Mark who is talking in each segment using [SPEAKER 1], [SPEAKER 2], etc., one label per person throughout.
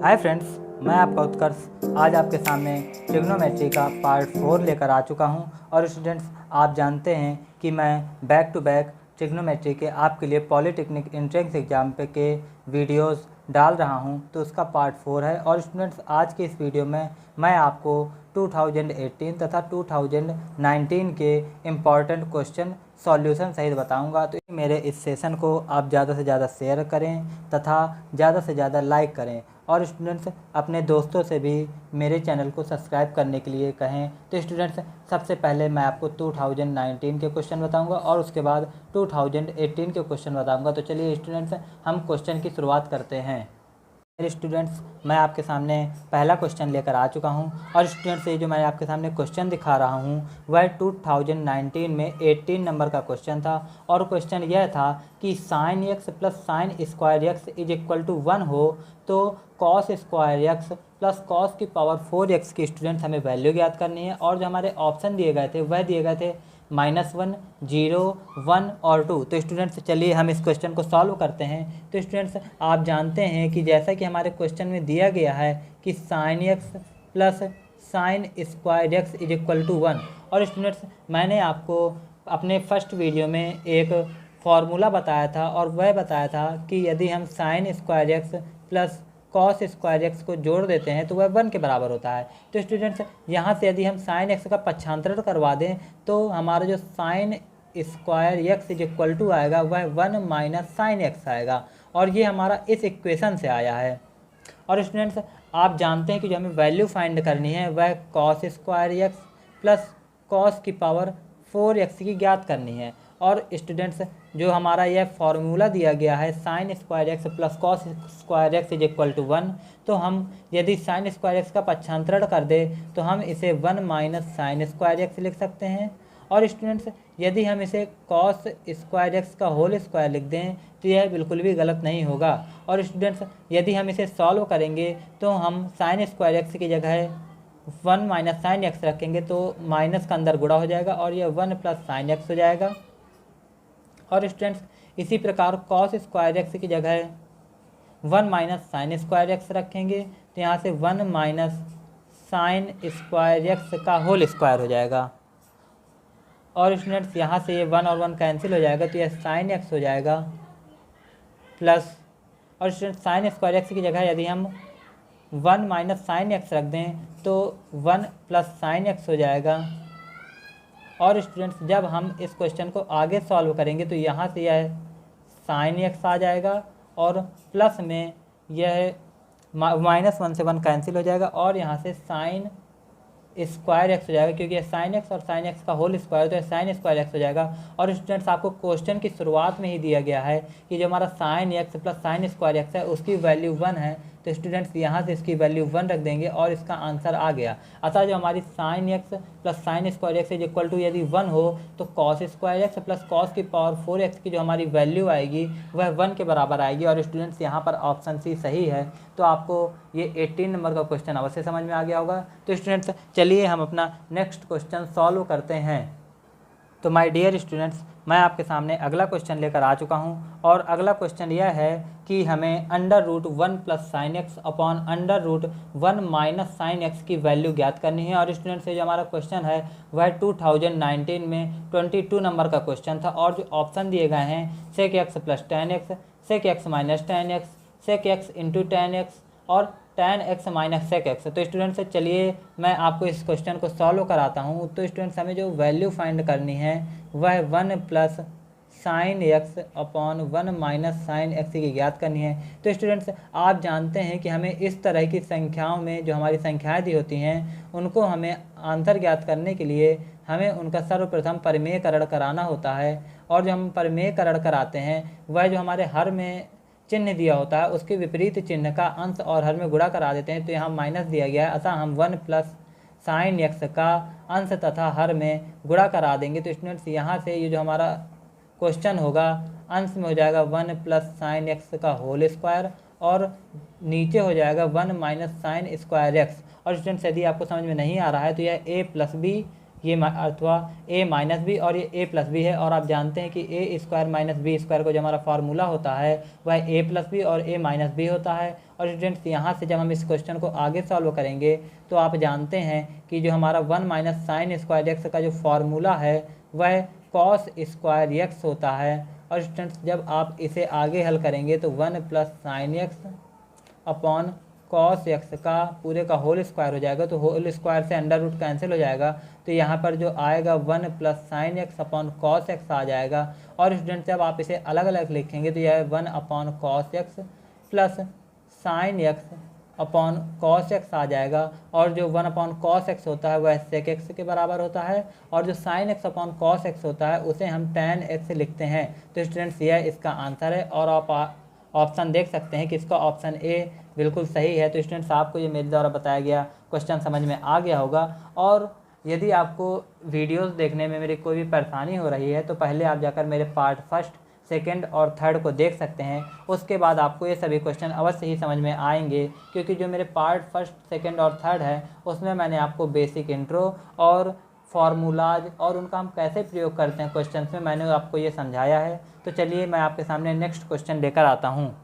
[SPEAKER 1] Hi friends, मैं आपका उत्कर्ष आज आपके सामने ट्रिग्नोमेट्री का पार्ट 4 लेकर आ चुका हूं। और स्टूडेंट्स, आप जानते हैं कि मैं बैक टू बैक ट्रिग्नोमेट्री के आपके लिए पॉलिटेक्निक एंट्रेंस एग्जाम पे के वीडियोस डाल रहा हूं, तो उसका पार्ट 4 है। और स्टूडेंट्स, आज के इस वीडियो में मैं आपको 2018 तथा 2019 के इम्पॉर्टेंट क्वेश्चन सॉल्यूशन सहित बताऊंगा। तो मेरे इस सेशन को आप ज़्यादा से ज़्यादा शेयर करें तथा ज़्यादा से ज़्यादा लाइक करें। और स्टूडेंट्स, अपने दोस्तों से भी मेरे चैनल को सब्सक्राइब करने के लिए कहें। तो स्टूडेंट्स, सबसे पहले मैं आपको 2019 के क्वेश्चन बताऊंगा और उसके बाद 2018 के क्वेश्चन बताऊंगा। तो चलिए स्टूडेंट्स, हम क्वेश्चन की शुरुआत करते हैं। मेरे स्टूडेंट्स, मैं आपके सामने पहला क्वेश्चन लेकर आ चुका हूं। और स्टूडेंट्स, ये जो मैं आपके सामने क्वेश्चन दिखा रहा हूं वह 2019 में 18 नंबर का क्वेश्चन था। और क्वेश्चन यह था कि sine x plus sine square x is equal to 1 हो तो cos square x plus cos की पावर 4x की स्टूडेंट्स हमें वैल्यू ज्ञात करनी है। और जो हमारे ऑप्शन दिए गए थे वह दिए गए थे -1, 0, 1 और 2। तो स्टूडेंट्स, चलिए हम इस क्वेश्चन को सॉल्व करते हैं। तो स्टूडेंट्स, आप जानते हैं कि जैसा कि हमारे क्वेश्चन में दिया गया है कि sine x plus sine square x is equal to 1। और स्टूडेंट्स, मैंने आपको अपने फर्स्ट वीडियो में एक फार्मूला बताया था और वह बताया था कि यदि हम sign square x plus cos square x को जोड़ देते हैं तो वह 1 के बराबर होता है। तो स्टूडेंट्स, यहाँ से यदि हम साइन एक्स का पक्षांतरण करवा दें तो हमारा जो sine square x is equal to आएगा वह 1 माइनस साइन एक्स आएगा। और ये हमारा इस इक्वेशन से आया है। और स्टूडेंट्स, आप जानते हैं कि जो हमें वैल्यू फाइंड करनी है वह cos square x plus cos की पावर 4x की ज्ञात करनी है। और स्टूडेंट्स, जो हमारा यह फार्मूला दिया गया है sine square x plus cos square x is equal to 1, तो हम यदि साइन स्क्वायर एक्स का पक्षांतरण कर दे तो हम इसे 1 माइनस साइन स्क्वायर एक्स लिख सकते हैं। और स्टूडेंट्स, यदि हम इसे कॉस स्क्वायर एक्स का होल स्क्वायर लिख दें तो यह बिल्कुल भी गलत नहीं होगा। और स्टूडेंट्स, यदि हम इसे सॉल्व करेंगे तो हम साइन स्क्वायर एक्स की जगह 1 माइनस साइन एक्स रखेंगे तो माइनस का अंदर गुणा हो जाएगा और यह 1 प्लस साइन एक्स हो जाएगा। और स्टूडेंट्स, इसी प्रकार कॉस स्क्वायर एक्स की जगह 1 माइनस साइन स्क्वायर एक्स रखेंगे तो यहाँ से 1 माइनस साइन स्क्वायर एक्स का होल स्क्वायर हो जाएगा। और स्टूडेंट्स, यहाँ से ये 1 और 1 कैंसिल हो जाएगा तो यह साइन एक्स हो जाएगा प्लस। और स्टूडेंट्स, साइन स्क्वायर एक्स की जगह यदि हम 1 माइनस साइन एक्स रख दें तो 1 प्लस साइन एक्स हो जाएगा। और स्टूडेंट्स, जब हम इस क्वेश्चन को आगे सॉल्व करेंगे तो यहाँ से यह साइन एक्स आ जाएगा और प्लस में यह -1 से 1 कैंसिल हो जाएगा और यहाँ से साइन स्क्वायर एक्स हो जाएगा, क्योंकि साइन एक्स और साइन एक्स का होल स्क्वायर तो साइन स्क्वायर एक्स हो जाएगा। और स्टूडेंट्स, आपको क्वेश्चन की शुरुआत में ही दिया गया है कि जो हमारा sign x plus sine square x है उसकी वैल्यू 1 है। तो स्टूडेंट्स, यहाँ से इसकी वैल्यू 1 रख देंगे और इसका आंसर आ गया। अतः जो हमारी sine x plus sine square x is equal to यदि 1 हो तो cos square x plus cos की पावर 4x की जो हमारी वैल्यू आएगी वह 1 के बराबर आएगी। और स्टूडेंट्स, यहाँ पर ऑप्शन सी सही है। तो आपको ये 18 नंबर का क्वेश्चन अवश्य समझ में आ गया होगा। तो स्टूडेंट्स, चलिए हम अपना नेक्स्ट क्वेश्चन सॉल्व करते हैं। तो माय डियर स्टूडेंट्स, मैं आपके सामने अगला क्वेश्चन लेकर आ चुका हूं। और अगला क्वेश्चन यह है कि हमें √1 plus sine x upon √1 minus sine x की वैल्यू ज्ञात करनी है। और स्टूडेंट्स, जो हमारा क्वेश्चन है वह 2019 में 22 नंबर का क्वेश्चन था। और जो ऑप्शन दिए गए हैं sec x plus tan x, sec x minus tan x, sec x into tan x और tan x minus sec x. तो स्टूडेंट्स, चलिए मैं आपको इस क्वेश्चन को सॉल्व कराता हूँ। तो स्टूडेंट्स, हमें जो वैल्यू फाइंड करनी है वह 1 plus sine x upon 1 minus sine x की ज्ञात करनी है। तो स्टूडेंट्स, आप जानते हैं कि हमें इस तरह की संख्याओं में जो हमारी संख्याएं दी होती हैं उनको हमें आंसर ज्ञात करने के लिए हमें उनका सर्वप्रथम परिमेयकरण कराना होता है। और जो हम परिमेयकरण कराते हैं वह जो हमारे हर में चिन्ह दिया होता है उसके विपरीत चिन्ह का अंश और हर में गुणा करा देते हैं। तो यहाँ माइनस दिया गया है, अतः हम 1 प्लस साइन एक्स का अंश तथा हर में गुणा करा देंगे। तो स्टूडेंट्स, यहाँ से ये जो हमारा क्वेश्चन होगा अंश में हो जाएगा 1 प्लस साइन एक्स का होल स्क्वायर और नीचे हो जाएगा 1 माइनस साइन स्क्वायर एक्स। और स्टूडेंट्स, यदि आपको समझ में नहीं आ रहा है तो यह a प्लस बी ये अथवा a माइनस बी और ये a प्लस बी है। और आप जानते हैं कि a square minus b square को जो हमारा फार्मूला होता है वह a प्लस बी और a माइनस बी होता है। और स्टूडेंट्स यहाँ से जब हम इस क्वेश्चन को आगे सॉल्व करेंगे तो आप जानते हैं कि जो हमारा 1 माइनस साइन स्क्वायर एक्स का जो फार्मूला है वह कॉस स्क्वायर एक्स होता है। और स्टूडेंट्स जब आप इसे आगे हल करेंगे तो 1 plus sine x upon cos x का पूरे का होल स्क्वायर हो जाएगा। तो होल स्क्वायर से अंडर रूट कैंसिल हो जाएगा, तो यहाँ पर जो आएगा 1 plus sine x upon cos x आ जाएगा। और स्टूडेंट जब आप इसे अलग अलग लिखेंगे तो यह 1 upon cos x plus sine x upon cos x आ जाएगा। और जो 1 अपॉन कॉस एक्स होता है वह सेक एक्स के बराबर होता है, और जो sign x upon cos x होता है उसे हम टैन एक्स लिखते हैं। तो स्टूडेंट्स यह इसका आंसर है। और आप ऑप्शन देख सकते हैं कि इसका ऑप्शन ए बिल्कुल सही है। तो स्टूडेंट्स आपको ये मेरे द्वारा बताया गया क्वेश्चन समझ में आ गया होगा। और यदि आपको वीडियोस देखने में मेरी कोई भी परेशानी हो रही है तो पहले आप जाकर मेरे पार्ट फर्स्ट, सेकंड और थर्ड को देख सकते हैं। उसके बाद आपको ये सभी क्वेश्चन अवश्य ही समझ में आएंगे, क्योंकि जो मेरे पार्ट फर्स्ट, सेकंड और थर्ड है उसमें मैंने आपको बेसिक इंट्रो और फार्मूलाज और उनका हम कैसे प्रयोग करते हैं क्वेश्चंस में मैंने आपको ये समझाया है। तो चलिए मैं आपके सामने नेक्स्ट क्वेश्चन लेकर आता हूँ।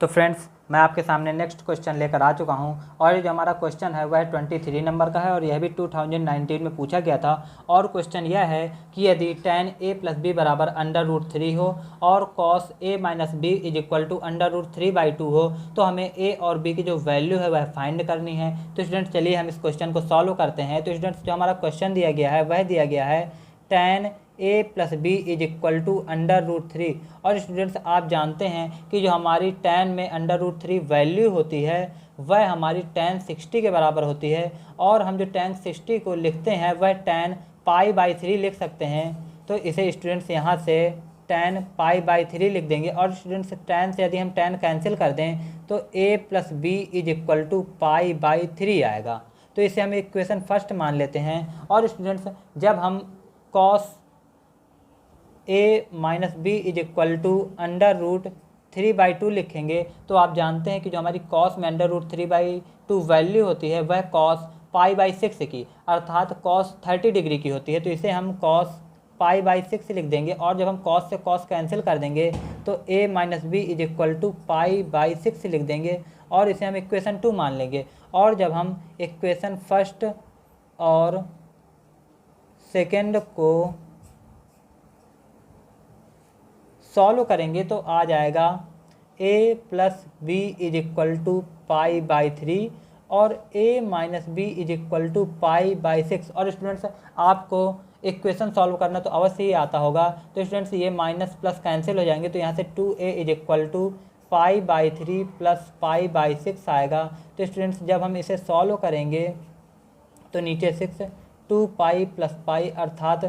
[SPEAKER 1] तो फ्रेंड्स मैं आपके सामने नेक्स्ट क्वेश्चन लेकर आ चुका हूँ, और ये जो हमारा क्वेश्चन है वह 23 नंबर का है और यह भी 2019 में पूछा गया था। और क्वेश्चन यह है कि यदि tan a प्लस बी बराबर अंडर रूट 3 हो और cos a minus b is equal to under root 3/2 हो तो हमें a और b की जो वैल्यू है वह फाइंड करनी है। तो स्टूडेंट्स चलिए हम इस क्वेश्चन को सॉल्व करते हैं। तो स्टूडेंट्स जो हमारा क्वेश्चन दिया गया है वह दिया गया है tan a plus b is equal to under root 3। और स्टूडेंट्स आप जानते हैं कि जो हमारी tan में अंडर रूट 3 वैल्यू होती है वह हमारी tan 60 के बराबर होती है। और हम जो tan 60 को लिखते हैं वह tan π/3 लिख सकते हैं। तो इसे स्टूडेंट्स यहाँ से tan π/3 लिख देंगे। और स्टूडेंट्स tan से यदि हम tan कैंसिल कर दें तो a plus b is equal to π/3 आएगा। तो इसे हम इक्वेशन फर्स्ट मान लेते हैं। और स्टूडेंट्स जब हम cos a minus b is equal to under root 3/2 लिखेंगे तो आप जानते हैं कि जो हमारी cos में अंडर रूट 3/2 वैल्यू होती है वह cos π/6 की अर्थात cos 30 डिग्री की होती है। तो इसे हम cos π/6 लिख देंगे। और जब हम cos से cos कैंसिल कर देंगे तो a minus b is equal to π/6 लिख देंगे और इसे हम इक्वेशन 2 मान लेंगे। और जब हम इक्वेशन फर्स्ट और सेकेंड को सॉल्व करेंगे तो आ जाएगा a plus b is equal to π/3 और a minus b is equal to π/6। और स्टूडेंट्स आपको इक्वेशन सॉल्व करना तो अवश्य ही आता होगा। तो स्टूडेंट्स ये माइनस प्लस कैंसिल हो जाएंगे तो यहाँ से 2a is equal to π/3 plus π/6 आएगा। तो स्टूडेंट्स जब हम इसे सॉल्व करेंगे तो नीचे 6 2π प्लस पाई अर्थात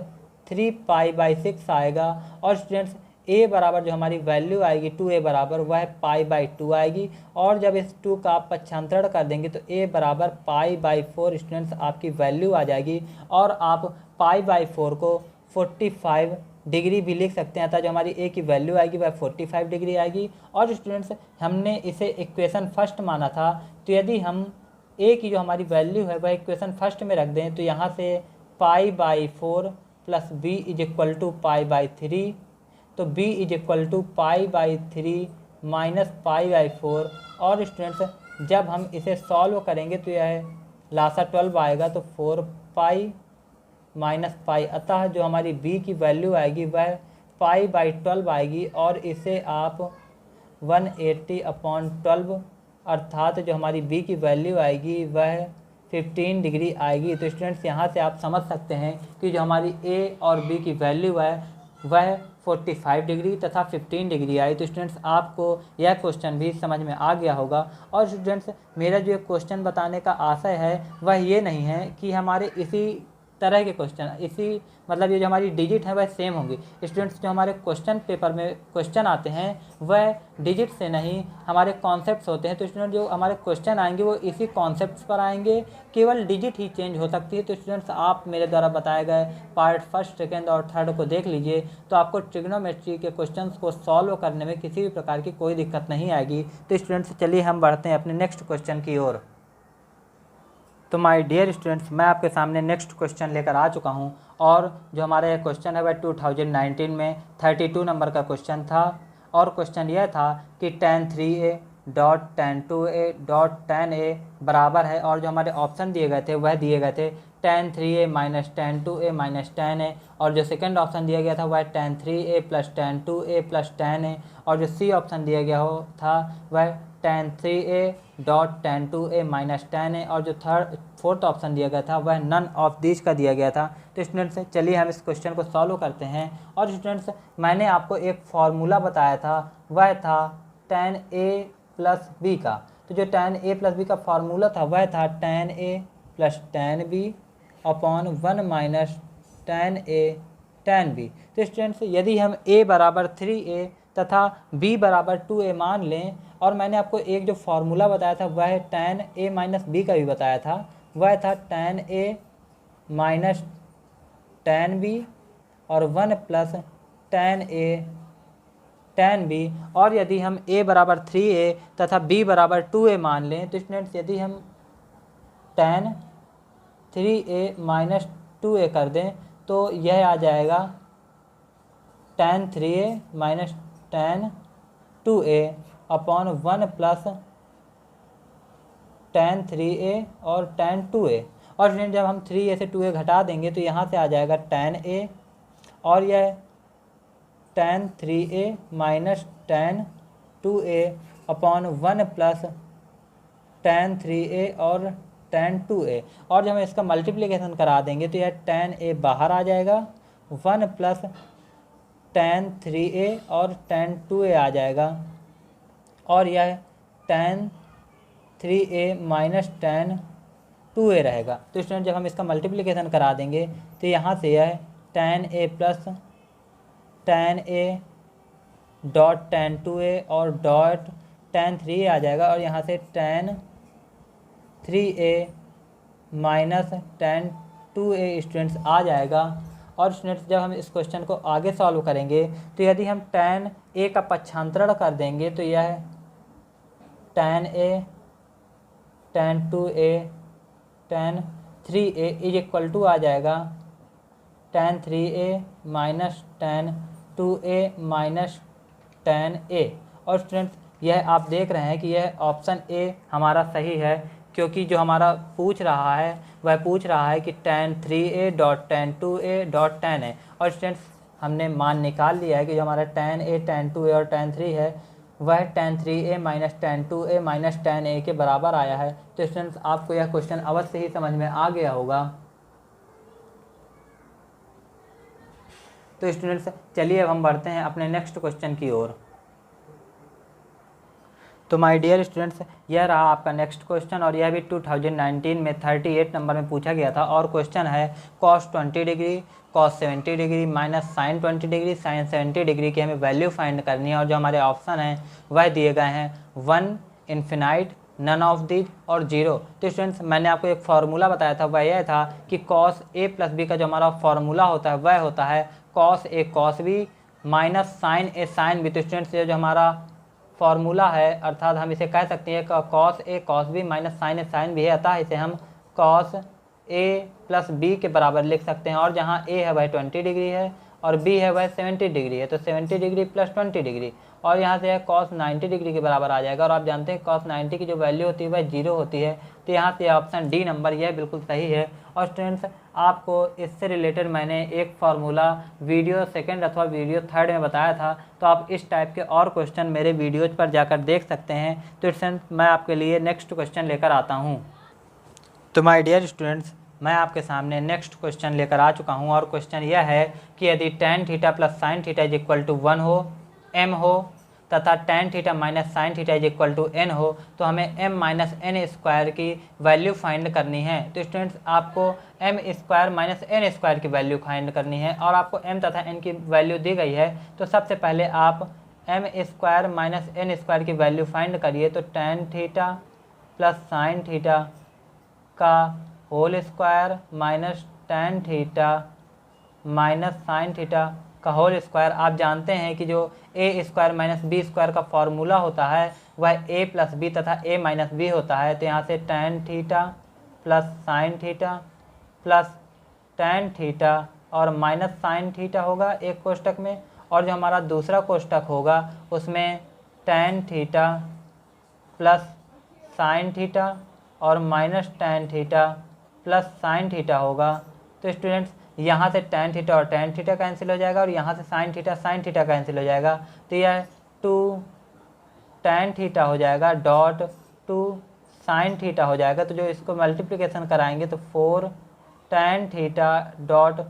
[SPEAKER 1] 3π/6 आएगा। और स्टूडेंट्स a बराबर जो हमारी वैल्यू आएगी 2a बराबर वह π/2 आएगी। और जब इस 2 का आप पक्षांतरण कर देंगे तो a बराबर π/4 स्टूडेंट्स आपकी वैल्यू आ जाएगी। और आप π/4 को 45 डिग्री भी लिख सकते हैं, अतः जो हमारी a की वैल्यू आएगी वह 45 डिग्री आएगी। और स्टूडेंट्स हमने इसे इक्वेशन फर्स्ट माना था, तो यदि हम a की जो हमारी वैल्यू है वह इक्वेशन फर्स्ट में रख दें तो यहाँ से π/4 plus b is equal to π/3, तो b is equal to π/3 minus π/4। और स्टूडेंट्स जब हम इसे सॉल्व करेंगे तो यह लासा 12 आएगा तो 4π माइनस पाई, अतः जो हमारी b की वैल्यू आएगी वह π/12 आएगी। और इसे आप 180/12 अर्थात जो हमारी b की वैल्यू आएगी वह 15 डिग्री आएगी। तो स्टूडेंट्स यहाँ से आप समझ सकते हैं कि जो हमारी a और b की वैल्यू है वह 45 डिग्री तथा 15 डिग्री आई। तो स्टूडेंट्स आपको यह क्वेश्चन भी समझ में आ गया होगा। और स्टूडेंट्स मेरा जो क्वेश्चन बताने का आशय है वह ये नहीं है कि हमारे इसी तरह के क्वेश्चन, इसी मतलब ये जो हमारी डिजिट है वह सेम होंगी। स्टूडेंट्स जो हमारे क्वेश्चन पेपर में क्वेश्चन आते हैं वह डिजिट से नहीं हमारे कॉन्सेप्ट्स होते हैं। तो स्टूडेंट जो हमारे क्वेश्चन आएंगे वो इसी कॉन्सेप्ट्स पर आएंगे, केवल डिजिट ही चेंज हो सकती है। तो स्टूडेंट्स आप मेरे द्वारा बताए गए पार्ट फर्स्ट, सेकेंड और थर्ड को देख लीजिए, तो आपको ट्रिग्नोमेट्री के क्वेश्चन को सॉल्व करने में किसी भी प्रकार की कोई दिक्कत नहीं आएगी। तो स्टूडेंट्स चलिए हम बढ़ते हैं अपने नेक्स्ट क्वेश्चन की ओर। तो माय डियर स्टूडेंट्स, मैं आपके सामने नेक्स्ट क्वेश्चन लेकर आ चुका हूं और जो हमारा ये क्वेश्चन है वह 2019 में 32 नंबर का क्वेश्चन था। और क्वेश्चन यह था कि tan 3a dot tan 2a dot tan a बराबर है, और जो हमारे ऑप्शन दिए गए थे वह दिए गए थे tan 3a minus tan 2a minus tan a, और जो सेकंड ऑप्शन दिया गया था वह tan 3a plus tan 2a plus tan a, और जो सी ऑप्शन दिया गया था वह tan 3a dot tan 2a minus tan a, और जो फोर्थ ऑप्शन दिया गया था वह नन ऑफ दिस का दिया गया था। तो स्टूडेंट्स चलिए हम इस क्वेश्चन को सॉल्व करते हैं। और स्टूडेंट्स मैंने आपको एक फार्मूला बताया था, वह था tan a प्लस बी का। तो जो tan a प्लस बी का फार्मूला था वह था tan a plus tan b upon 1 minus tan a tan b। तो स्टूडेंट्स यदि हम a बराबर 3a तथा b बराबर 2a मान लें, और मैंने आपको एक जो फार्मूला बताया था वह tan a माइनस b का भी बताया था, वह था tan a minus tan b और 1 plus tan a tan b। और यदि हम a बराबर 3a तथा b बराबर 2a मान लें, तो स्टूडेंट्स यदि हम tan 3a माइनस 2a कर दें तो यह आ जाएगा tan 3a minus tan 2a upon 1 plus tan 3a और tan 2a। और स्टूडेंट जब हम 3a से 2a घटा देंगे तो यहाँ से आ जाएगा tan a, और यह tan 3a minus tan 2a upon 1 plus tan 3a और tan 2a। और जब हम इसका मल्टीप्लिकेशन करा देंगे तो यह tan a बाहर आ जाएगा, 1 प्लस tan 3a और tan 2a आ जाएगा, और यह tan 3a minus tan 2a रहेगा। तो स्टूडेंट जब हम इसका मल्टीप्लिकेशन करा देंगे तो यहाँ से यह tan a plus tan a dot tan 2a और डॉट tan 3a आ जाएगा, और यहाँ से tan 3a minus tan 2a students आ जाएगा। और स्टूडेंट्स जब हम इस क्वेश्चन को आगे सॉल्व करेंगे तो यदि हम tan a का पक्षांतरण कर देंगे तो यह tan a tan 2a tan 3a is equal to आ जाएगा tan 3a minus tan 2a minus tan a। और स्टूडेंट्स यह आप देख रहे हैं कि यह ऑप्शन ए हमारा सही है, क्योंकि जो हमारा पूछ रहा है वह पूछ रहा है कि tan 3a dot tan 2a dot tan a। और स्टूडेंट्स हमने मान निकाल लिया है कि जो हमारा tan a tan 2a और tan 3 है वह tan 3a minus tan 2a minus tan a के बराबर आया है। तो स्टूडेंट्स आपको यह क्वेश्चन अवश्य ही समझ में आ गया होगा। तो स्टूडेंट्स चलिए अब हम बढ़ते हैं अपने नेक्स्ट क्वेश्चन की ओर। तो माय डियर स्टूडेंट्स यह रहा आपका नेक्स्ट क्वेश्चन, और यह भी 2019 में 38 नंबर में पूछा गया था। और क्वेश्चन है cos 20 degree cos 70 degree minus sin 20 degree sin 70 degree की हमें वैल्यू फाइंड करनी है। और जो हमारे ऑप्शन हैं वह दिए गए हैं 1, इन्फिनाइट, नन ऑफ दिस और 0। तो स्टूडेंट्स मैंने आपको एक फार्मूला बताया था, वह यह था कि cos a प्लस b का जो हमारा फार्मूला होता है वह होता है cos a cos b minus sin a sin b। तो स्टूडेंट्स ये जो हमारा फार्मूला है, अर्थात हम इसे कह सकते हैं cos a cos b minus sin a sin b है, अतः इसे हम cos a प्लस b के बराबर लिख सकते हैं। और जहाँ a है वह 20 डिग्री है और b है वह 70 डिग्री है, तो 70 डिग्री प्लस 20 डिग्री, और यहाँ से है cos 90 डिग्री के बराबर आ जाएगा। और आप जानते हैं cos 90 की जो वैल्यू होती है वह 0 होती है, तो यहाँ से ऑप्शन डी नंबर यह बिल्कुल सही है। और स्टूडेंट्स आपको इससे रिलेटेड मैंने एक फार्मूला वीडियो सेकंड अथवा वीडियो थर्ड में बताया था, तो आप इस टाइप के और क्वेश्चन मेरे वीडियोज़ पर जाकर देख सकते हैं। तो स्टूडेंट्स मैं आपके लिए नेक्स्ट क्वेश्चन लेकर आता हूँ। तो माय डियर स्टूडेंट्स मैं आपके सामने नेक्स्ट क्वेश्चन लेकर आ चुका हूँ, और क्वेश्चन यह है कि यदि tan theta plus sine theta is equal to 1 हो, m हो, तथा tan theta minus sine theta is equal to n हो, तो हमें m माइनस एन स्क्वायर की वैल्यू फाइंड करनी है। तो स्टूडेंट्स आपको m square minus n square की वैल्यू फाइंड करनी है, और आपको m तथा n की वैल्यू दी गई है। तो सबसे पहले आप m square minus n square की वैल्यू फाइंड करिए। तो tan theta plus sine theta का whole square minus tan theta minus sine theta का होल स्क्वायर। आप जानते हैं कि जो a square minus b square का फॉर्मूला होता है वह a प्लस बी तथा a माइनस बी होता है। तो यहाँ से tan theta plus sine theta plus tan theta और माइनस साइन थीटा होगा एक कोष्टक में, और जो हमारा दूसरा कोष्टक होगा उसमें tan theta plus sine theta और minus tan theta plus sine theta होगा। तो स्टूडेंट्स यहाँ से टेन थीटा और टेन थीटा कैंसिल हो जाएगा और यहाँ से साइन थीटा कैंसिल हो जाएगा। तो यह 2 टेन थीटा हो जाएगा डॉट 2 साइन थीटा हो जाएगा। तो जो इसको मल्टीप्लिकेशन कराएंगे तो 4 tan theta dot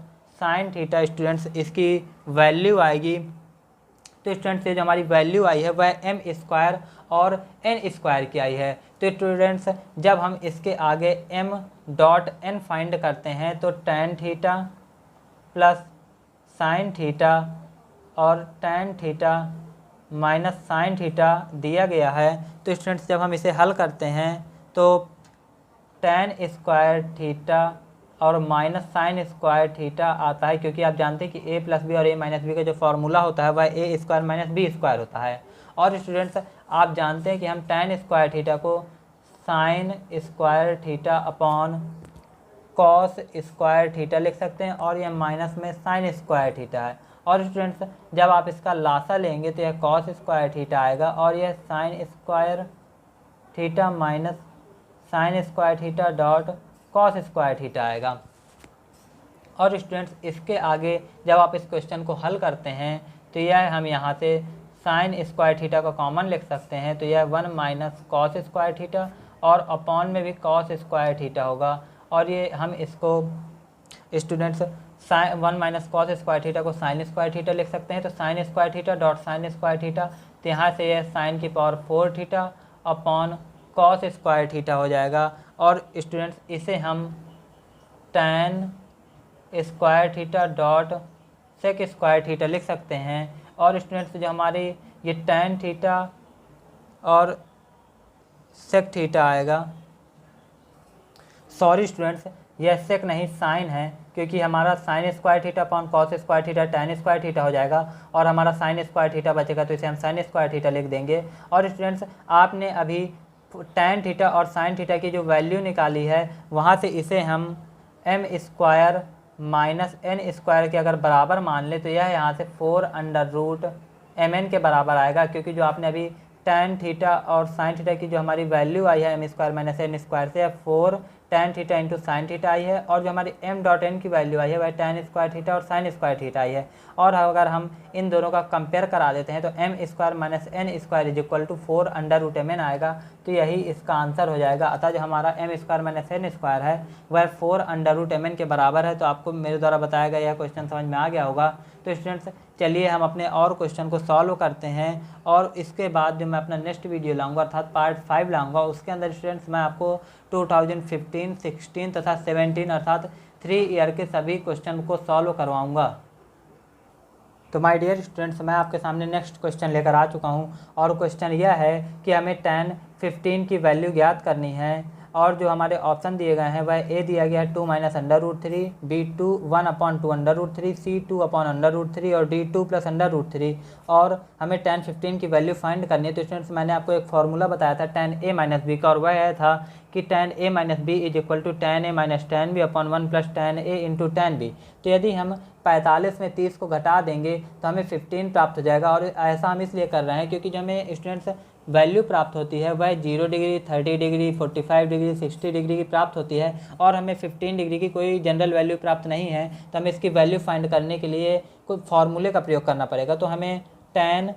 [SPEAKER 1] sine theta students इसकी वैल्यू आएगी। तो स्टूडेंट्स ये जो हमारी वैल्यू आई है वह एम स्क्वायर और एन स्क्वायर की आई है। तो स्टूडेंट्स जब हम इसके आगे एम डॉट एन फाइंड करते हैं तो tan theta plus sine theta और tan theta minus sine theta दिया गया है। तो स्टूडेंट्स जब हम इसे हल करते हैं तो टेन स्क्वायर थीटा और माइनस साइन स्क्वायर थीटा आता है, क्योंकि आप जानते हैं कि ए प्लस बी और ए माइनस बी का जो फॉर्मूला होता है वह ए स्क्वायर माइनस बी स्क्वायर होता है। और स्टूडेंट्स आप जानते हैं कि हम टेन स्क्वायर थीटा को sine square theta upon cos square theta लिख सकते हैं और यह माइनस में साइन स्क्वायर थीटा है। और स्टूडेंट्स जब आप इसका लासा लेंगे तो यह कॉस स्क्वायर थीटा आएगा और यह sign square theta minus sign square theta dot cos square theta आएगा। और स्टूडेंट्स इसके आगे जब आप इस क्वेश्चन को हल करते हैं तो यह हम यहाँ से साइन स्क्वायर थीटा को कॉमन लिख सकते हैं। तो यह 1 माइनस कॉस स्क्वायर थीटा और अपॉन में भी कॉस स्क्वायर थीटा होगा। और ये हम इसको students 1 minus cos square theta को साइन स्क्वायर थीटा लिख सकते हैं। तो sine square theta dot sine square theta, तो यहाँ से यह साइन की power 4 theta upon cos square theta हो जाएगा। और स्टूडेंट्स इसे हम tan square theta dot sec square theta लिख सकते हैं। और स्टूडेंट्स जो हमारी ये टेन थीटा और सेक थीटा आएगा, सॉरी स्टूडेंट्स यह सेक नहीं साइन है, क्योंकि हमारा sign square theta upon cos square theta tan square theta हो जाएगा और हमारा साइन स्क्वायर थीटा बचेगा, तो इसे हम साइन स्क्वायर थीटा लिख देंगे। और स्टूडेंट्स आपने अभी टेन थीटा और साइन थीटा की जो वैल्यू निकाली है वहाँ से इसे हम m square minus n square के अगर बराबर मान ले तो यह यहाँ से 4 अंडर रूट एम एन के बराबर आएगा, क्योंकि जो आपने अभी टेन थीटा और साइन थीटा की जो हमारी वैल्यू आई है m square minus n square से 4 tan theta into sine theta आई है, और जो हमारी एम डॉट एन की वैल्यू आई है वह टेन स्क्वायर थीटा और साइन स्क्वायर थीटा आई है। और अगर हम इन दोनों का कंपेयर करा देते हैं तो m square minus n square is equal to 4 under root m n आएगा। तो यही इसका आंसर हो जाएगा। अतः जो हमारा m square minus n square है वह 4 अंडर रूट एम एन के बराबर है। तो आपको मेरे द्वारा बताया गया यह क्वेश्चन समझ में आ गया होगा। तो स्टूडेंट्स चलिए हम अपने और क्वेश्चन को सॉल्व करते हैं, और इसके बाद जो मैं अपना नेक्स्ट वीडियो लाऊंगा अर्थात पार्ट 5 लाऊंगा, उसके अंदर स्टूडेंट्स मैं आपको 2015, 16 तथा 17 अर्थात 3 ईयर के सभी क्वेश्चन को सॉल्व करवाऊंगा। तो माय डियर स्टूडेंट्स मैं आपके सामने नेक्स्ट क्वेश्चन लेकर आ चुका हूं, और क्वेश्चन यह है कि हमें tan 15 की वैल्यू ज्ञात करनी है। और जो हमारे ऑप्शन दिए गए हैं वह ए दिया गया है 2 minus under root 3, B2 1 upon 2 under root 3, C2 upon under root 3 और D2 प्लस अंडर रूट 3। और हमें tan 15 की वैल्यू फाइंड करनी है। तो स्टूडेंट्स मैंने आपको एक फार्मूला बताया था tan a माइनस बी का, और वह यह था कि tan a minus b is equal to tan a minus tan b upon 1 plus tan a into tan b। तो यदि हम 45 में 30 को घटा देंगे तो हमें 15 प्राप्त हो जाएगा। और ऐसा हम इसलिए कर रहे हैं क्योंकि जो हमें स्टूडेंट्स वैल्यू प्राप्त होती है वह 0 डिग्री, 30 डिग्री, 45 डिग्री, 60 डिग्री की प्राप्त होती है, और हमें 15 डिग्री की कोई जनरल वैल्यू प्राप्त नहीं है। तो हमें इसकी वैल्यू फाइंड करने के लिए कोई फार्मूले का प्रयोग करना पड़ेगा। तो हमें tan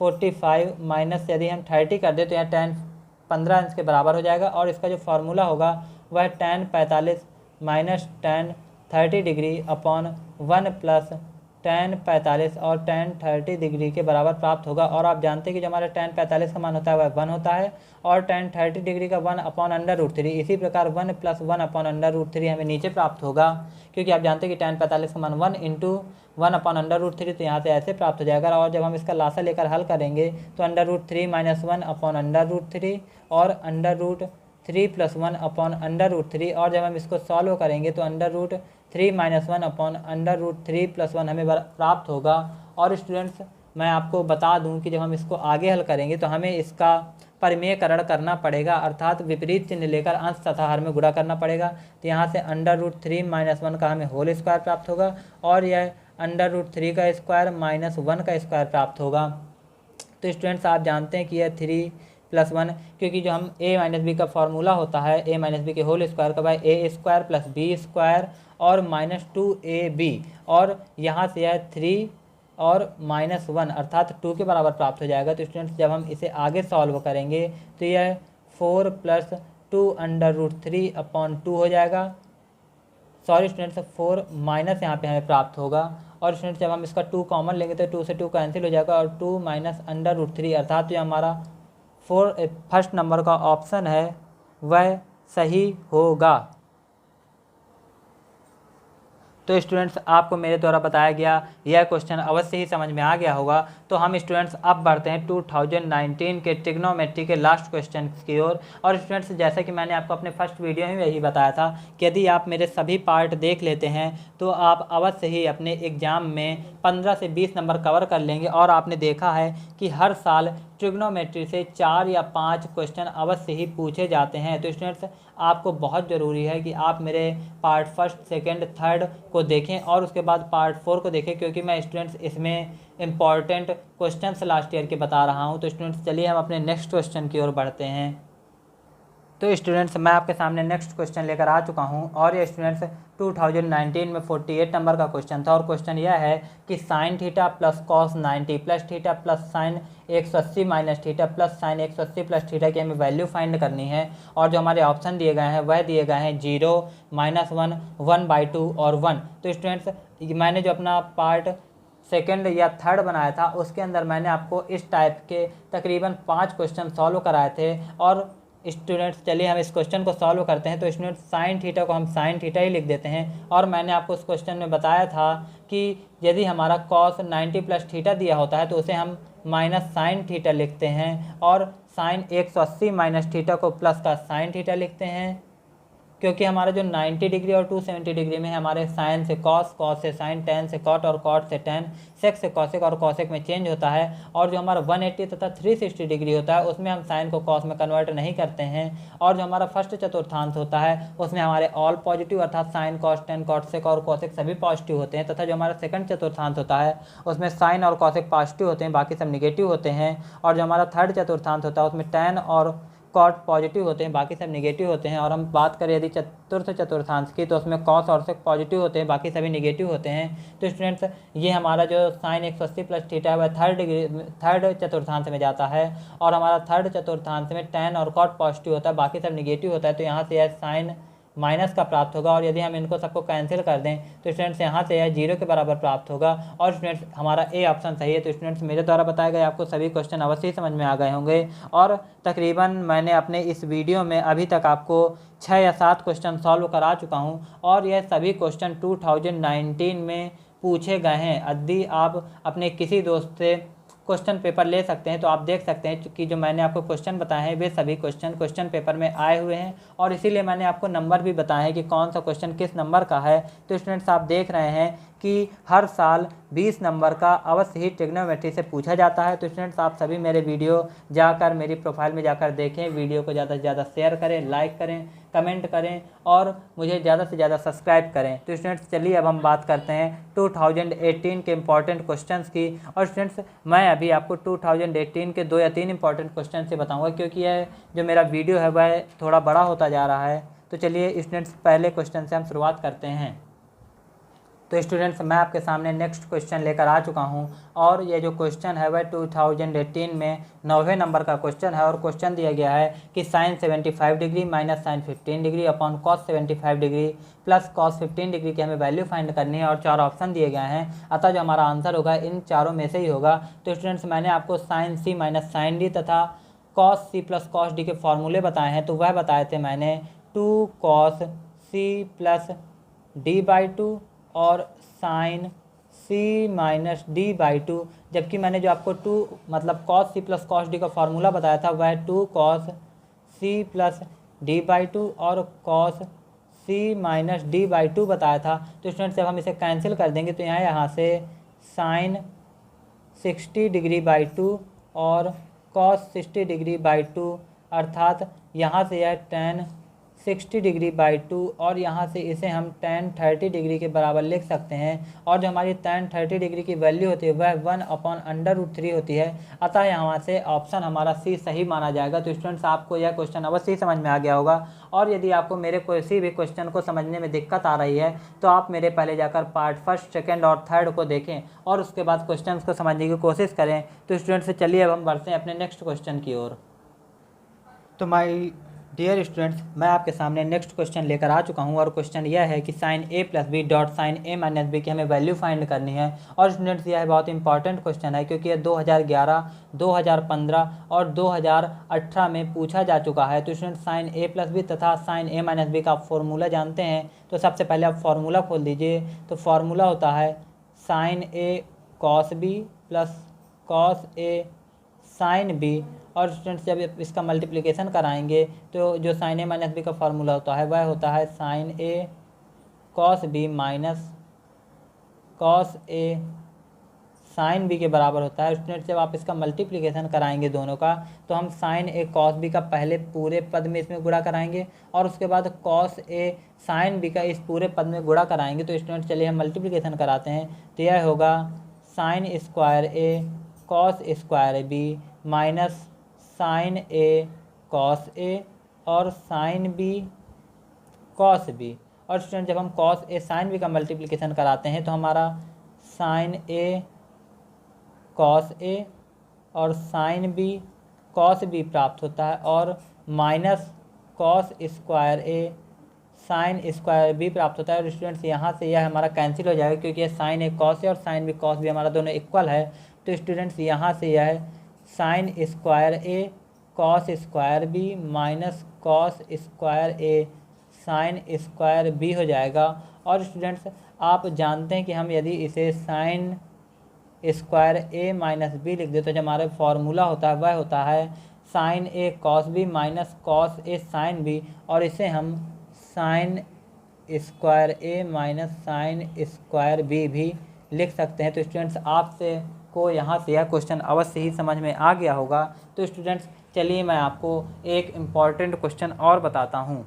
[SPEAKER 1] 45 माइनस यदि हम 30 कर दें तो यह tan 15 अंश के बराबर हो जाएगा, और इसका जो फार्मूला होगा वह tan 45 minus tan 30 degree upon 1 plus tan 45 और tan 30 डिग्री के बराबर प्राप्त होगा। और आप जानते हैं कि जो हमारा tan 45 का मान होता है वह 1 होता है, और tan 30 डिग्री का 1 अपॉन अंडर रूट 3। इसी प्रकार 1 प्लस 1 अपॉन अंडर रूट 3 हमें नीचे प्राप्त होगा, क्योंकि आप जानते हैं कि tan 45 का मान 1 इंटू 1 अपॉन अंडर रूट 3, तो यहाँ से ऐसे प्राप्त हो जाएगा। और जब हम इसका लासा लेकर हल करेंगे तो under root 3 minus 1 upon under root 3 और under root 3 plus 1 upon under root 3, और जब हम इसको सॉल्व करेंगे तो under root 3 minus 1 upon under root 3 plus 1 हमें प्राप्त होगा। और स्टूडेंट्स मैं आपको बता दूं कि जब हम इसको आगे हल करेंगे तो हमें इसका परिमेयकरण करना पड़ेगा, अर्थात विपरीत चिन्ह लेकर अंश तथा हर में गुणा करना पड़ेगा। तो यहाँ से √3 - 1 का हमें होल स्क्वायर प्राप्त होगा और यह √3 का स्क्वायर -1 का स्क्वायर प्राप्त होगा। तो स्टूडेंट्स आप जानते हैं कि यह 3+1, क्योंकि जो हम a - b का फॉर्मूला होता है a - b के होल स्क्वायर का बाय a² + b² और -2ab, और यहाँ से यह 3 और -1 अर्थात 2 के बराबर प्राप्त हो जाएगा। तो स्टूडेंट्स जब हम इसे आगे सॉल्व करेंगे तो यह 4 + 2 √3/2 हो जाएगा। सॉरी स्टूडेंट्स, 4 माइनस यहाँ पे हमें प्राप्त होगा। और स्टूडेंट्स जब हम इसका 2 कॉमन लेंगे तो 2 से 2 कैंसिल हो जाएगा और 2 - √3 अर्थात जो हमारा फर्स्ट नंबर का ऑप्शन है वह सही होगा। तो स्टूडेंट्स आपको मेरे द्वारा बताया गया यह क्वेश्चन अवश्य ही समझ में आ गया होगा। तो हम स्टूडेंट्स अब बढ़ते हैं 2019 के ट्रिग्नोमेट्री के लास्ट क्वेश्चन की ओर। और स्टूडेंट्स जैसा कि मैंने आपको अपने फर्स्ट वीडियो में यही बताया था कि यदि आप मेरे सभी पार्ट देख लेते हैं तो आप अवश्य ही अपने एग्ज़ाम में 15 से 20 नंबर कवर कर लेंगे। और आपने देखा है कि हर साल ट्रिग्नोमेट्री से 4 या 5 क्वेश्चन अवश्य ही पूछे जाते हैं। तो स्टूडेंट्स आपको बहुत ज़रूरी है कि आप मेरे पार्ट 1, 2, 3 को देखें और उसके बाद पार्ट 4 को देखें, क्योंकि मैं स्टूडेंट्स इसमें इम्पॉर्टेंट क्वेश्चंस लास्ट ईयर के बता रहा हूं। तो स्टूडेंट्स चलिए हम अपने नेक्स्ट क्वेश्चन की ओर बढ़ते हैं। तो स्टूडेंट्स मैं आपके सामने नेक्स्ट क्वेश्चन लेकर आ चुका हूं और ये स्टूडेंट्स 2019 में 48 नंबर का क्वेश्चन था। और क्वेश्चन यह है कि sin θ + cos 90 + θ + sin 180 - θ + sin 180 + θ की हमें वैल्यू फाइंड करनी है। और जो हमारे ऑप्शन दिए गए हैं वह दिए गए हैं 0, -1, 1/2 और 1। तो स्टूडेंट्स मैंने जो अपना पार्ट 2nd या 3rd बनाया था उसके अंदर मैंने आपको इस टाइप के तकरीबन 5 क्वेश्चन सॉल्व कराए थे। और स्टूडेंट्स चलिए हम इस क्वेश्चन को सॉल्व करते हैं। तो स्टूडेंट्स sin θ को हम sin θ ही लिख देते हैं। और मैंने आपको उस क्वेश्चन में बताया था कि यदि हमारा cos 90 + θ दिया होता है तो उसे हम -sin θ लिखते हैं और sin 180 - θ को प्लस का sin θ लिखते हैं, क्योंकि हमारा जो 90 डिग्री और 270 डिग्री में हमारे साइन से कॉस, कॉस से साइन, टेन से कॉट और कॉट से टेन, सेक से कॉसेक और कॉसेक में चेंज होता है। और जो हमारा 180 तथा 360 डिग्री होता है उसमें हम साइन को कॉस में कन्वर्ट नहीं करते हैं। और जो हमारा फर्स्ट चतुर्थांश होता है उसमें हमारे ऑल पॉजिटिव अर्थात साइन, कॉस, टेन, कॉटसेक और कॉसेक सभी पॉजिटिव होते हैं। तथा जो हमारा सेकंड चतुर्थांश होता है उसमें साइन और कॉसेक पॉजिटिव होते हैं, बाकी सब निगेटिव होते हैं। और जो हमारा थर्ड चतुर्थांश होता है उसमें टेन और कॉट पॉजिटिव होते हैं, बाकी सब निगेटिव होते हैं। और हम बात करें यदि चतुर्थ चतुर्थांश की तो उसमें कॉस और सेक पॉजिटिव होते हैं, बाकी सभी निगेटिव होते हैं। तो स्टूडेंट्स ये हमारा जो साइन 180 + θ है वह थर्ड चतुर्थांश में जाता है। और हमारा थर्ड चतुर्थांश में टेन और कॉट पॉजिटिव होता है, बाकी सब निगेटिव होता है। तो यहाँ से यह साइन माइनस का प्राप्त होगा। और यदि हम इनको सबको कैंसिल कर दें तो स्टूडेंट्स यहाँ से यह 0 के बराबर प्राप्त होगा। और स्टूडेंट्स हमारा ए ऑप्शन सही है। तो स्टूडेंट्स मेरे द्वारा बताए गए आपको सभी क्वेश्चन अवश्य ही समझ में आ गए होंगे। और तकरीबन मैंने अपने इस वीडियो में अभी तक आपको 6 या 7 क्वेश्चन सॉल्व करा चुका हूँ और यह सभी क्वेश्चन 2019 में पूछे गए हैं। यदि आप अपने किसी दोस्त से क्वेश्चन पेपर ले सकते हैं तो आप देख सकते हैं कि जो मैंने आपको क्वेश्चन बताए हैं वे सभी क्वेश्चन पेपर में आए हुए हैं। और इसीलिए मैंने आपको नंबर भी बताए हैं कि कौन सा क्वेश्चन किस नंबर का है। तो स्टूडेंट्स आप देख रहे हैं कि हर साल 20 नंबर का अवश्य ही ट्रिग्नोमेट्री से पूछा जाता है। तो स्टूडेंट्स आप सभी मेरे वीडियो जाकर मेरी प्रोफाइल में जाकर देखें, वीडियो को ज़्यादा से ज़्यादा शेयर करें, लाइक करें, कमेंट करें और मुझे ज़्यादा से ज़्यादा सब्सक्राइब करें। तो स्टूडेंट्स चलिए अब हम बात करते हैं 2018 के इम्पॉर्टेंट क्वेश्चंस की। और स्टूडेंट्स मैं अभी आपको 2018 के 2 या 3 इंपॉर्टेंट क्वेश्चन से बताऊंगा, क्योंकि यह जो मेरा वीडियो है वह थोड़ा बड़ा होता जा रहा है। तो चलिए स्टूडेंट्स पहले क्वेश्चन से हम शुरुआत करते हैं। तो स्टूडेंट्स मैं आपके सामने नेक्स्ट क्वेश्चन लेकर आ चुका हूं और ये जो क्वेश्चन है वह 2018 में 9वें नंबर का क्वेश्चन है। और क्वेश्चन दिया गया है कि sine 75 degree minus sine 15 degree upon cos 75 degree plus cos 15 degree की हमें वैल्यू फाइंड करनी है। और 4 ऑप्शन दिए गए हैं, अतः जो हमारा आंसर होगा इन चारों में से ही होगा। तो स्टूडेंट्स मैंने आपको sine c minus sine d तथा cos c plus cos d के फॉर्मूले बताए हैं। तो वह बताए थे मैंने 2 cos c प्लस d/2 और साइन सी माइनस d/2, जबकि मैंने जो आपको 2 मतलब cos c plus cos d का फार्मूला बताया था वह 2 cos c प्लस d/2 और cos c माइनस d/2 बताया था। तो स्टूडेंट्स जब हम इसे कैंसिल कर देंगे तो यहाँ से साइन 60 डिग्री बाई 2 और कॉस 60 डिग्री बाई 2, अर्थात यहाँ से यह tan 60 डिग्री बाई 2 और यहाँ से इसे हम tan 30 डिग्री के बराबर लिख सकते हैं। और जो हमारी tan 30 डिग्री की वैल्यू होती है वह 1/√3 होती है। अतः यहाँ से ऑप्शन हमारा सी सही माना जाएगा। तो स्टूडेंट्स, आपको यह क्वेश्चन अवश्य ही समझ में आ गया होगा। और यदि आपको मेरे किसी भी क्वेश्चन को समझने में दिक्कत आ रही है तो आप मेरे पहले जाकर पार्ट 1, 2 और 3 को देखें और उसके बाद क्वेश्चन को समझने की कोशिश करें। तो स्टूडेंट्स, चलिए अब हम बढ़ते हैं अपने नेक्स्ट क्वेश्चन की ओर। तो माय डियर स्टूडेंट्स, मैं आपके सामने नेक्स्ट क्वेश्चन लेकर आ चुका हूं और क्वेश्चन यह है कि sin a plus b dot sine a minus b की हमें वैल्यू फाइंड करनी है। और स्टूडेंट्स, यह बहुत इंपॉर्टेंट क्वेश्चन है क्योंकि यह 2011, 2015 और 2018 में पूछा जा चुका है। तो students, sin a plus b तथा sin a माइनस बी का फॉर्मूला जानते हैं। तो सबसे पहले आप फॉर्मूला खोल दीजिए। तो फॉर्मूला होता है sin a cos b plus cos a sin b। और स्टूडेंट्स, जब इसका मल्टीप्लिकेशन कराएंगे तो जो sin a माइनस बी का फार्मूला होता है वह होता है sin a cos b minus cos a sin b के बराबर होता है। स्टूडेंट्स, जब आप इसका मल्टीप्लिकेशन कराएंगे दोनों का तो हम sin a cos b का पहले पूरे पद में इसमें गुणा कराएंगे और उसके बाद cos a sin b का इस पूरे पद में गुणा कराएंगे। तो स्टूडेंट्स, चलिए हम मल्टीप्लिकेशन कराते हैं। तो यह होगा sin square a cos square b minus sin a cos a और sin b cos b। और स्टूडेंट, जब हम cos a sin b का मल्टीप्लिकेशन कराते हैं तो हमारा sin a cos a और sin b cos b प्राप्त होता है और minus cos square a sin square b प्राप्त होता है। और स्टूडेंट्स, यहाँ से यह हमारा कैंसिल हो जाएगा क्योंकि यह sin a cos a और sin b cos b हमारा दोनों इक्वल है। तो स्टूडेंट्स, यहाँ से यह sin square a cos square b minus cos square a sin square b हो जाएगा। और स्टूडेंट्स, आप जानते हैं कि हम यदि इसे sin square a minus b लिख दे तो जो हमारा फॉर्मूला होता है वह होता है sin a cos b minus cos a sin b। और इसे हम sin square a minus sin square b भी लिख सकते हैं। तो स्टूडेंट्स, आपसे को यहाँ से यह क्वेश्चन अवश्य ही समझ में आ गया होगा। तो स्टूडेंट्स, चलिए मैं आपको एक इम्पॉर्टेंट क्वेश्चन और बताता हूँ।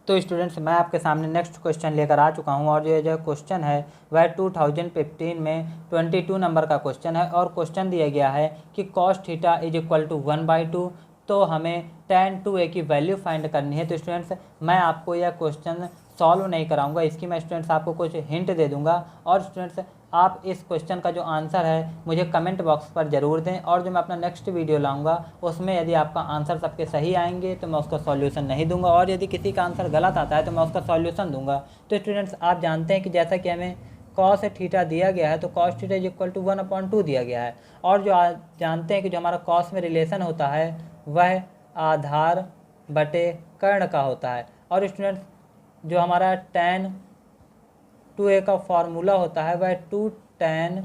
[SPEAKER 1] तो स्टूडेंट्स, मैं आपके सामने नेक्स्ट क्वेश्चन लेकर आ चुका हूँ और ये जो क्वेश्चन है वह 2015 में 22 नंबर का क्वेश्चन है। और क्वेश्चन दिया गया है कि cos theta is equal to 1/2, तो हमें tan 2a की वैल्यू फाइंड करनी है। तो स्टूडेंट्स, मैं आपको यह क्वेश्चन सॉल्व नहीं कराऊंगा, इसकी मैं स्टूडेंट्स आपको कुछ हिंट दे दूंगा। और स्टूडेंट्स, आप इस क्वेश्चन का जो आंसर है मुझे कमेंट बॉक्स पर ज़रूर दें। और जो मैं अपना नेक्स्ट वीडियो लाऊंगा उसमें यदि आपका आंसर सबके सही आएंगे तो मैं उसका सॉल्यूशन नहीं दूंगा और यदि किसी का आंसर गलत आता है तो मैं उसका सॉल्यूशन दूंगा। तो स्टूडेंट्स, आप जानते हैं कि जैसा कि हमें cos थीटा दिया गया है तो cos theta is equal to 1/2 दिया गया है। और जो जानते हैं कि जो हमारा cos में रिलेशन होता है वह आधार बटे कर्ण का होता है। और स्टूडेंट्स, जो हमारा tan 2a का फॉर्मूला होता है वह 2 tan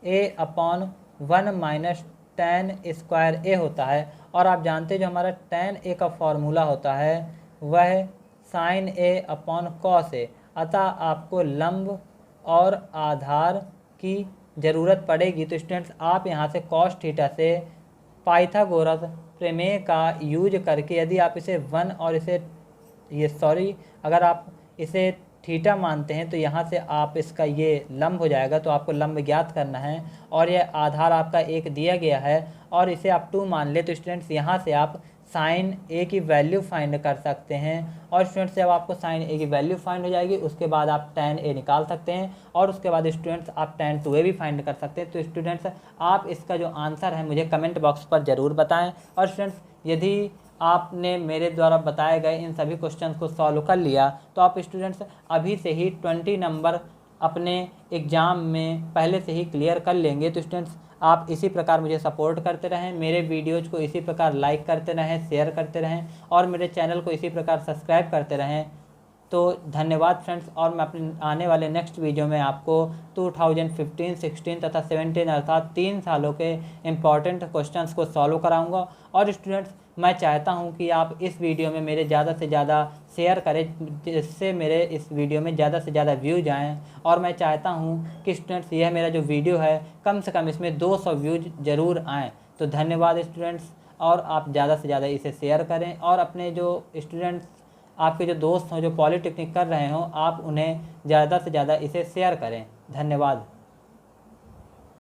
[SPEAKER 1] a/1 minus tan square a होता है। और आप जानते हैं जो हमारा tan a का फॉर्मूला होता है वह sin a/cos a। अतः आपको लंब और आधार की ज़रूरत पड़ेगी। तो स्टूडेंट्स, आप यहाँ से cos थीटा से पाइथागोरस प्रमेय का यूज करके यदि आप इसे 1 और इसे अगर आप इसे थीटा मानते हैं तो यहाँ से आप इसका ये लंब हो जाएगा। तो आपको लंब ज्ञात करना है और यह आधार आपका एक दिया गया है और इसे आप 2 मान ले। तो स्टूडेंट्स, यहाँ से आप साइन ए की वैल्यू फाइंड कर सकते हैं। और स्टूडेंट्स, जब आपको साइन ए की वैल्यू फाइंड हो जाएगी उसके बाद आप tan ए निकाल सकते हैं और उसके बाद स्टूडेंट्स आप tan 2a भी फाइंड कर सकते हैं। तो स्टूडेंट्स, आप इसका जो आंसर है मुझे कमेंट बॉक्स पर ज़रूर बताएं। और स्टूडेंट्स, यदि आपने मेरे द्वारा बताए गए इन सभी क्वेश्चंस को सॉल्व कर लिया तो आप स्टूडेंट्स अभी से ही 20 नंबर अपने एग्ज़ाम में पहले से ही क्लियर कर लेंगे। तो स्टूडेंट्स, आप इसी प्रकार मुझे सपोर्ट करते रहें, मेरे वीडियोज़ को इसी प्रकार लाइक करते रहें, शेयर करते रहें और मेरे चैनल को इसी प्रकार सब्सक्राइब करते रहें। तो धन्यवाद फ्रेंड्स, और मैं अपने आने वाले नेक्स्ट वीडियो में आपको 2015, 16 तथा 17 अर्थात 3 सालों के इम्पॉर्टेंट क्वेश्चंस को सॉल्व कराऊंगा। और स्टूडेंट्स, मैं चाहता हूं कि आप इस वीडियो में मेरे ज़्यादा से ज़्यादा शेयर करें, जिससे मेरे इस वीडियो में ज़्यादा से ज़्यादा व्यूज आएँ। और मैं चाहता हूं कि स्टूडेंट्स यह मेरा जो वीडियो है कम से कम इसमें 200 व्यूज ज़रूर आएँ। तो धन्यवाद स्टूडेंट्स, और आप ज़्यादा से ज़्यादा इसे शेयर करें और अपने जो स्टूडेंट्स, आपके जो दोस्त हों जो पॉलीटेक्निक कर रहे हों, आप उन्हें ज़्यादा से ज़्यादा इसे शेयर करें। धन्यवाद।